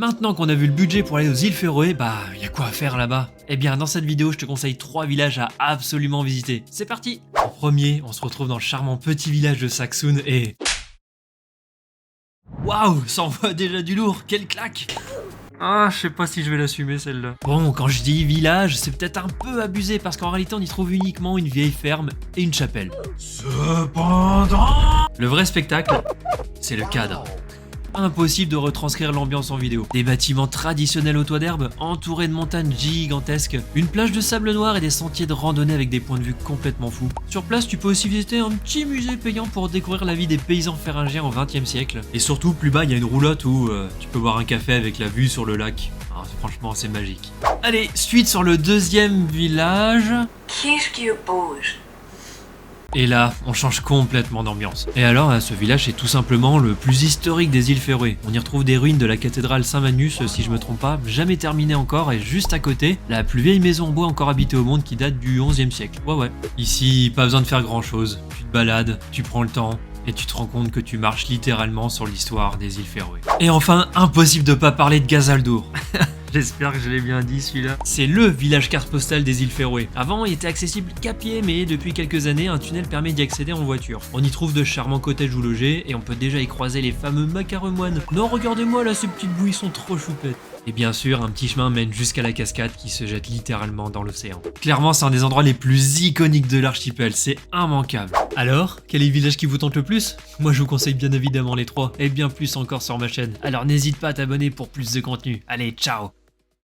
Maintenant qu'on a vu le budget pour aller aux îles Féroé, bah y a quoi à faire là-bas. Eh bien dans cette vidéo je te conseille 3 villages à absolument visiter. C'est parti. En premier, on se retrouve dans le charmant petit village de Saksun et... Waouh, ça envoie déjà du lourd, quelle claque. Ah, je sais pas si je vais l'assumer celle-là. Bon, quand je dis village, c'est peut-être un peu abusé parce qu'en réalité on y trouve uniquement une vieille ferme et une chapelle. Cependant, le vrai spectacle, c'est le cadre. Impossible de retranscrire l'ambiance en vidéo. Des bâtiments traditionnels au toit d'herbe, entourés de montagnes gigantesques, une plage de sable noir et des sentiers de randonnée avec des points de vue complètement fous. Sur place, tu peux aussi visiter un petit musée payant pour découvrir la vie des paysans féringiens au XXe siècle. Et surtout, plus bas, il y a une roulotte où tu peux boire un café avec la vue sur le lac. Alors, franchement, c'est magique. Allez, suite sur le deuxième village. Et là, on change complètement d'ambiance. Et alors, ce village est tout simplement le plus historique des îles Féroé. On y retrouve des ruines de la cathédrale Saint-Magnus, si je me trompe pas, jamais terminée encore, et juste à côté, la plus vieille maison en bois encore habitée au monde qui date du XIe siècle. Ouais. Ici, pas besoin de faire grand chose. Tu te balades, tu prends le temps, et tu te rends compte que tu marches littéralement sur l'histoire des îles Féroé. Et enfin, impossible de pas parler de Gazaldour. J'espère que je l'ai bien dit celui-là. C'est le village carte postale des îles Féroé. Avant, il était accessible qu'à pied, mais depuis quelques années, un tunnel permet d'y accéder en voiture. On y trouve de charmants cottages où loger, et on peut déjà y croiser les fameux macaremoines. Non, regardez-moi là, ces petites bouilles sont trop choupettes. Et bien sûr, un petit chemin mène jusqu'à la cascade qui se jette littéralement dans l'océan. Clairement, c'est un des endroits les plus iconiques de l'archipel, c'est immanquable. Alors, quel est le village qui vous tente le plus? Moi, je vous conseille bien évidemment les 3, et bien plus encore sur ma chaîne. Alors n'hésite pas à t'abonner pour plus de contenu. Allez, ciao!